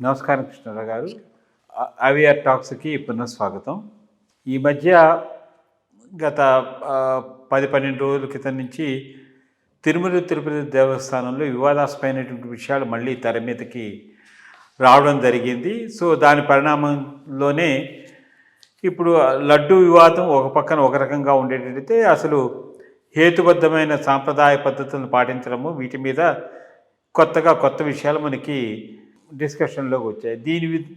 నమస్కారం కృష్ణారావు గారు. అవియర్ టాక్స్కి పునఃస్వాగతం. ఈ మధ్య గత 10-12 రోజుల క్రితం నుంచి తిరుమల తిరుపతి దేవస్థానంలో వివాదాస్పదమైనటువంటి విషయాలు మళ్ళీ తెర మీదకి రావడం జరిగింది. సో దాని పరిణామంలోనే ఇప్పుడు లడ్డు వివాదం ఒక పక్కన ఒక రకంగా ఉండేటట్టయితే అసలు హేతుబద్ధమైన సాంప్రదాయ పద్ధతులను పాటించడము, వీటి మీద కొత్త విషయాలు మనకి డిస్కషన్లోకి వచ్చాయి.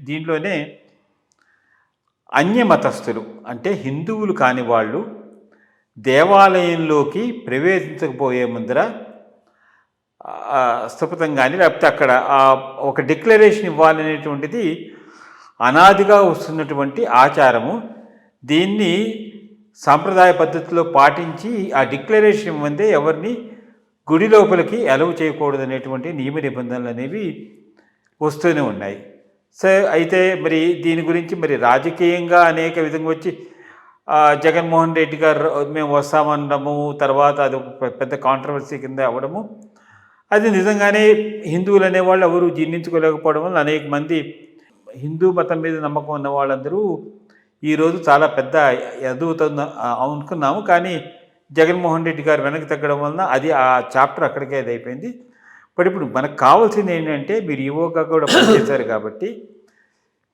దీనిలోనే అన్యమతస్థులు అంటే హిందువులు కాని వాళ్ళు దేవాలయంలోకి ప్రవేశించకపోయే ముందర స్థపథం కానీ లేకపోతే అక్కడ ఒక డిక్లరేషన్ ఇవ్వాలనేటువంటిది అనాదిగా వస్తున్నటువంటి ఆచారము. దీన్ని సాంప్రదాయ పద్ధతిలో పాటించి ఆ డిక్లరేషన్ ఇవ్వందే ఎవరిని గుడి లోపలికి అలౌ చేయకూడదు అనేటువంటి నియమ నిబంధనలు అనేవి వస్తూనే ఉన్నాయి. సో అయితే మరి దీని గురించి మరి రాజకీయంగా అనేక విధంగా వచ్చి జగన్మోహన్ రెడ్డి గారు మేము వస్తామనడము, తర్వాత అది ఒక పెద్ద కాంట్రవర్సీ కింద అవ్వడము, అది నిజంగానే హిందువులు అనేవాళ్ళు ఎవరు జీర్ణించుకోలేకపోవడం వల్ల అనేక మంది హిందూ మతం మీద నమ్మకం ఉన్న వాళ్ళందరూ ఈరోజు చాలా పెద్ద ఎదుగుతుంది అనుకున్నాము. కానీ జగన్మోహన్ రెడ్డి గారు వెనక్కి తగ్గడం వలన అది ఆ చాప్టర్ అక్కడికే అది అయిపోయింది. బట్ ఇప్పుడు మనకు కావాల్సింది ఏంటంటే, మీరు ఈవోగా కూడా పనిచేశారు కాబట్టి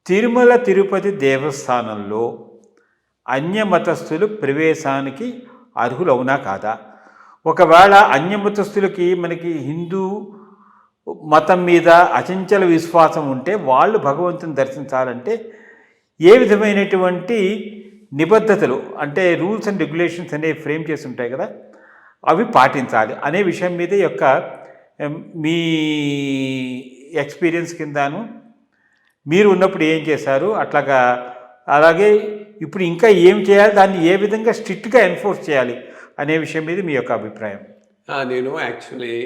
తిరుమల తిరుపతి దేవస్థానంలో అన్యమతస్థులు ప్రవేశానికి అర్హులు అవునా కాదా? ఒకవేళ అన్యమతస్థులకి మనకి హిందూ మతం మీద అచంచల విశ్వాసం ఉంటే వాళ్ళు భగవంతుని దర్శించాలంటే ఏ విధమైనటువంటి నిబద్ధతలు అంటే రూల్స్ అండ్ రెగ్యులేషన్స్ అనేవి ఫ్రేమ్ చేసి ఉంటాయి కదా, అవి పాటించాలి అనే విషయం మీద యొక్క మీ ఎక్స్పీరియన్స్ కిందను మీరు ఉన్నప్పుడు ఏం చేశారు, అలాగే ఇప్పుడు ఇంకా ఏం చేయాలి, దాన్ని ఏ విధంగా స్ట్రిక్ట్గా ఎన్ఫోర్స్ చేయాలి అనే విషయం మీద మీ యొక్క అభిప్రాయం? నేను యాక్చువల్లీ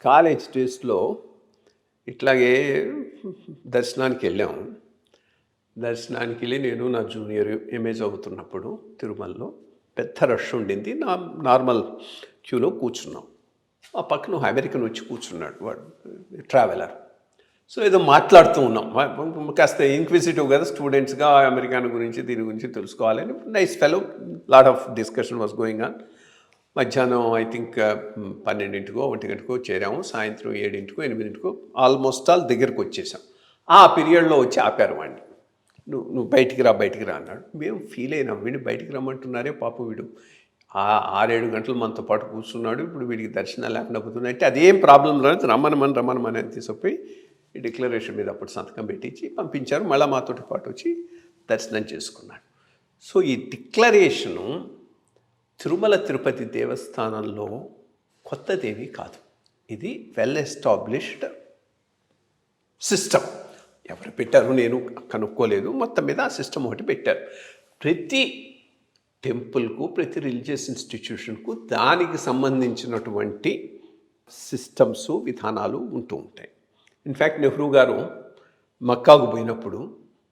కాలేజ్ డేస్లో ఇట్లాగే దర్శనానికి వెళ్ళాము. దర్శనానికి వెళ్ళి నేను నా జూనియర్ ఎంఏ చదువుతున్నప్పుడు తిరుమలలో పెద్ద రష్ ఉండింది. నార్మల్ క్యూలో కూర్చున్నాం. ఆ పక్కన అమెరికన్ వచ్చి కూర్చున్నాడు, వాడు ట్రావెలర్. సో ఏదో మాట్లాడుతూ ఉన్నాం, కాస్త ఇన్క్విజిటివ్ కదా స్టూడెంట్స్గా అమెరికన్ గురించి దీని గురించి తెలుసుకోవాలని. Nice fellow, lot of discussion was going on. మధ్యాహ్నం ఐ థింక్ 12 1 చేరాము. సాయంత్రం 7 8 ఆల్మోస్ట్ ఆల్ దగ్గరకు వచ్చేసాం. ఆ పీరియడ్లో వచ్చి ఆపారు వాడిని. నువ్వు బయటికి రా అన్నాడు. మేము ఫీల్ అయినాం, వీడిని బయటికి రమ్మంటున్నారే పాపం, వీడు 6-7 గంటలు మనతో పాటు కూర్చున్నాడు, ఇప్పుడు వీడికి దర్శనాలు లేకుండా పోతున్నాయి అంటే అదేం ప్రాబ్లం లేదు, రమ్మనమని అని తీసుకుపోయి ఈ డిక్లరేషన్ మీద అప్పుడు సంతకం పెట్టించి పంపించారు. మళ్ళీ మాతోటి పాటు వచ్చి దర్శనం చేసుకున్నాడు. సో ఈ డిక్లరేషను తిరుమల తిరుపతి దేవస్థానంలో కొత్తదేమీ కాదు. ఇది వెల్ ఎస్టాబ్లిష్డ్ సిస్టమ్. ఎవరు పెట్టారు నేను కనుక్కోలేదు, మొత్తం మీద ఆ సిస్టమ్ ఒకటి పెట్టారు. ప్రతి టెంపుల్కు, ప్రతి రిలీజియస్ ఇన్స్టిట్యూషన్కు దానికి సంబంధించినటువంటి సిస్టమ్స్, విధానాలు ఉంటూ ఉంటాయి. ఇన్ఫ్యాక్ట్ నెహ్రూ గారు మక్కాకు పోయినప్పుడు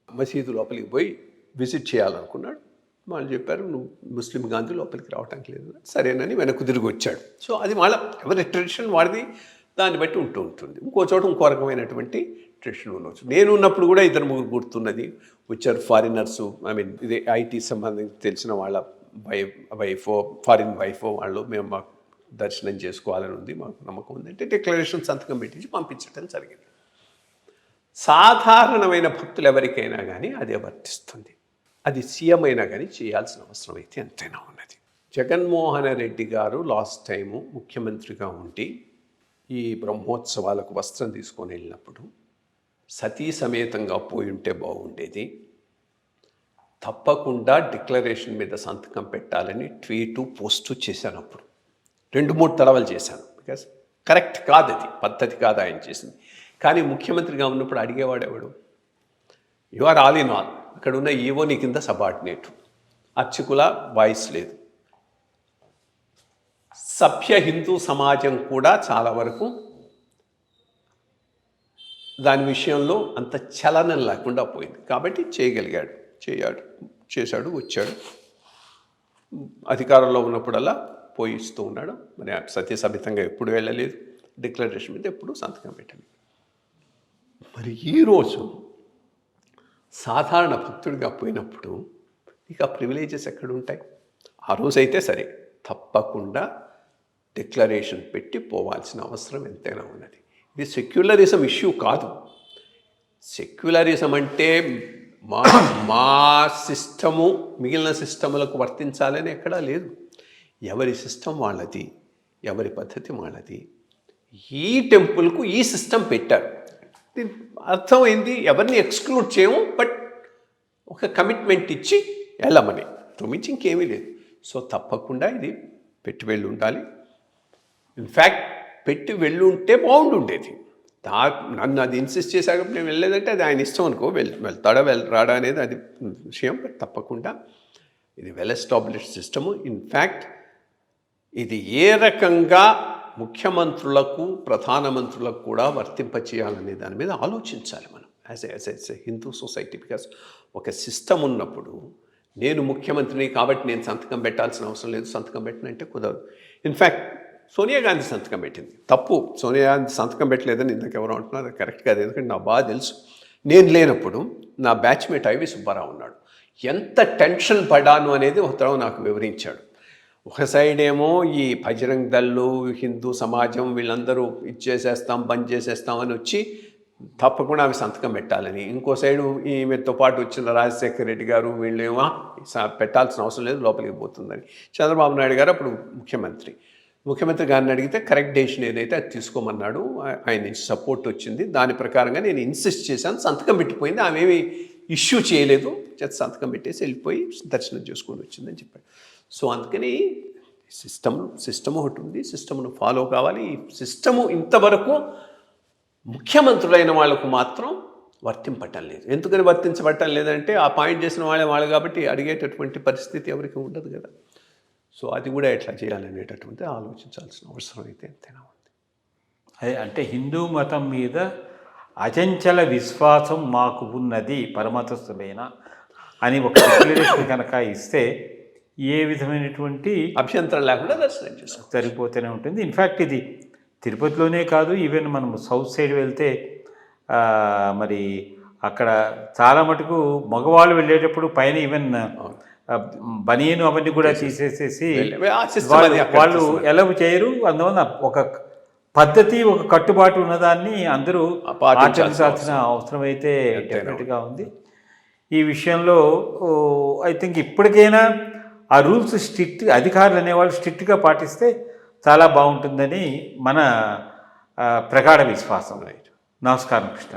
మసీదు లోపలికి పోయి విజిట్ చేయాలనుకున్నాడు. వాళ్ళు చెప్పారు, నువ్వు ముస్లిం గాంధీ లోపలికి రావటానికి లేదు. సరేనని వెనక్కు తిరిగి వచ్చాడు. సో అది వాళ్ళ ఎవరి ట్రెడిషన్ వాడిది, దాన్ని బట్టి ఉంటూ ఉంటుంది. ఇంకో చోట ఇంకో రకమైనటువంటి ట్రెడిషన్ ఉండవచ్చు. నేను ఉన్నప్పుడు కూడా 2-3 గుర్తున్నది వచ్చారు ఫారినర్సు. ఐ మీన్ ఇది ఐటీ సంబంధించి తెలిసిన వాళ్ళ వైఫో ఫారిన్ వైఫో వాళ్ళు, మేము మాకు దర్శనం చేసుకోవాలని ఉంది, మాకు నమ్మకం ఉంది అంటే డిక్లరేషన్ సంతకం పెట్టించి పంపించడం జరిగింది. సాధారణమైన భక్తులు ఎవరికైనా కానీ అదే వర్తిస్తుంది. అది సీఎం అయినా కానీ చేయాల్సిన అవసరం అయితే ఎంతైనా ఉన్నది. జగన్మోహన్ రెడ్డి గారు లాస్ట్ టైము ముఖ్యమంత్రిగా ఉండి ఈ బ్రహ్మోత్సవాలకు వస్త్రం తీసుకొని వెళ్ళినప్పుడు సతీ సమేతంగా పోయి ఉంటే బాగుండేది. తప్పకుండా డిక్లరేషన్ మీద సంతకం పెట్టాలని ట్వీటు పోస్టు చేశాను. అప్పుడు 2-3 తడవలు చేశాను. బికాస్ కరెక్ట్ కాదు, అది పద్ధతి కాదు ఆయన చేసింది. కానీ ముఖ్యమంత్రిగా ఉన్నప్పుడు అడిగేవాడెవడు? You are all in all. అక్కడ ఉన్న ఈవో నీ కింద సబార్డినేటు, అర్చకుల వాయిస్ లేదు. సభ్య హిందూ సమాజం కూడా చాలా వరకు దాని విషయంలో అంత చలనం లేకుండా పోయింది. కాబట్టి చేయగలిగాడు, చేశాడు, వచ్చాడు. అధికారంలో ఉన్నప్పుడల్లా పోయిస్తూ ఉన్నాడు. మరి సత్యసభితంగా ఎప్పుడు వెళ్ళలేదు, డిక్లరేషన్ మీద ఎప్పుడు సంతకం పెట్టలేదు. మరి ఈరోజు సాధారణ భక్తుడిగా పోయినప్పుడు ఇక ప్రివిలేజెస్ ఎక్కడ ఉంటాయి? ఆ రోజైతే సరే తప్పకుండా డిక్లరేషన్ పెట్టి పోవాల్సిన అవసరం ఎంతైనా ఉన్నది. ఇది సెక్యులరిజం ఇష్యూ కాదు. సెక్యులరిజం అంటే మా సిస్టము మిగిలిన సిస్టములకు వర్తించాలని ఎక్కడా లేదు. ఎవరి సిస్టమ్ వాళ్ళది, ఎవరి పద్ధతి వాళ్ళది. ఈ టెంపుల్కు ఈ సిస్టమ్ పెట్టారు. దీని అర్థం ఏంది? ఎవరిని ఎక్స్క్లూడ్ చేయము, బట్ ఒక కమిట్మెంట్ ఇచ్చి వెళ్ళమని, మించి ఇంకేమీ లేదు. సో తప్పకుండా ఇది పెట్టి వెళ్ళి ఉండాలి. ఇన్ఫ్యాక్ట్ పెట్టి వెళ్ళి ఉంటే బాగుండుండేది. నన్ను అది ఇన్సిస్ట్ చేశాక నేను వెళ్ళలేదంటే అది ఆయన ఇష్టం అనుకో, వెళ్తాడా రాడా అనేది అది విషయం. బట్ తప్పకుండా ఇది వెల్ ఎస్టాబ్లిష్డ్ సిస్టము. ఇన్ఫ్యాక్ట్ ఇది ఏ రకంగా ముఖ్యమంత్రులకు ప్రధానమంత్రులకు కూడా వర్తింపచేయాలనే దాని మీద ఆలోచించాలి మనం as a Hindu society. Because ఒక సిస్టమ్ ఉన్నప్పుడు నేను ముఖ్యమంత్రిని కాబట్టి నేను సంతకం పెట్టాల్సిన అవసరం లేదు, సంతకం పెట్టినంటే కుదరదు. ఇన్ఫ్యాక్ట్ సోనియా గాంధీ సంతకం పెట్టింది, తప్పు. సోనియా గాంధీ సంతకం పెట్టలేదని ఇందాక ఎవరు అంటున్నారు, కరెక్ట్ కాదు. ఎందుకంటే నాకు బాగా తెలుసు. నేను లేనప్పుడు నా బ్యాచ్మేట్ ఐవి సుబ్బారావు ఉన్నాడు. ఎంత టెన్షన్ పడ్డాను అనేది ఒకతరం నాకు వివరించాడు. ఒక సైడ్ ఏమో ఈ బజరంగ్ దళ్ళు, హిందూ సమాజం వీళ్ళందరూ ఇచ్చేసేస్తాం, బంద్ చేసేస్తాం అని వచ్చి తప్పకుండా ఆమె సంతకం పెట్టాలని. ఇంకో సైడు ఈమెతో పాటు వచ్చిన రాజశేఖర రెడ్డి గారు వీళ్ళేమో పెట్టాల్సిన అవసరం లేదు, లోపలికి పోతుందని. చంద్రబాబు నాయుడు గారు అప్పుడు ముఖ్యమంత్రి గారిని అడిగితే కరెక్ట్ డెసిషన్ ఏదైతే అది తీసుకోమన్నాడు. ఆయన నుంచి సపోర్ట్ వచ్చింది. దాని ప్రకారంగా నేను ఇన్సిస్ట్ చేశాను, సంతకం పెట్టిపోయింది. ఆమె ఏమి ఇష్యూ చేయలేదు, సంతకం పెట్టేసి వెళ్ళిపోయి దర్శనం చేసుకొని వచ్చిందని చెప్పాడు. సో అందుకని సిస్టమ్ ఒకటి ఉంది, సిస్టమ్ను ఫాలో కావాలి. ఈ సిస్టము ఇంతవరకు ముఖ్యమంత్రులైన వాళ్ళకు మాత్రం వర్తింపటం లేదు. ఎందుకని వర్తించబట్టం లేదంటే ఆ పాయింట్ చేసిన వాళ్ళు కాబట్టి అడిగేటటువంటి పరిస్థితి ఎవరికి ఉండదు కదా. సో అది కూడా ఎట్లా చేయాలనేటటువంటి ఆలోచించాల్సిన అవసరం అయితే ఎంతైనా ఉంది. అదే అంటే హిందూ మతం మీద అచంచల విశ్వాసం మాకు ఉన్నది పరమతస్థులైన అని ఒక డిక్లరేషన్ కనుక ఇస్తే ఏ విధమైనటువంటి అభ్యంతరం లేకుండా దర్శనం చేసుకో సరిపోతూనే ఉంటుంది. ఇన్ఫ్యాక్ట్ ఇది తిరుపతిలోనే కాదు, ఈవెన్ మనం సౌత్ సైడ్ వెళ్తే మరి అక్కడ చాలా మటుకు మగవాళ్ళు వెళ్ళేటప్పుడు పైన ఈవెన్ బనియను అవన్నీ కూడా తీసేసేసి వాళ్ళు ఎలవ్ చేయరు. అందువల్ల ఒక పద్ధతి, ఒక కట్టుబాటు ఉన్నదాన్ని అందరూ ఆచరించాల్సిన అవసరం అయితే డెఫినెట్గా ఉంది. ఈ విషయంలో ఐ థింక్ ఇప్పటికైనా ఆ రూల్స్ అధికారులు అనేవాళ్ళు స్ట్రిక్ట్గా పాటిస్తే చాలా బాగుంటుందని మన ప్రగాఢ విశ్వాసం. నమస్కారం కృష్ణ.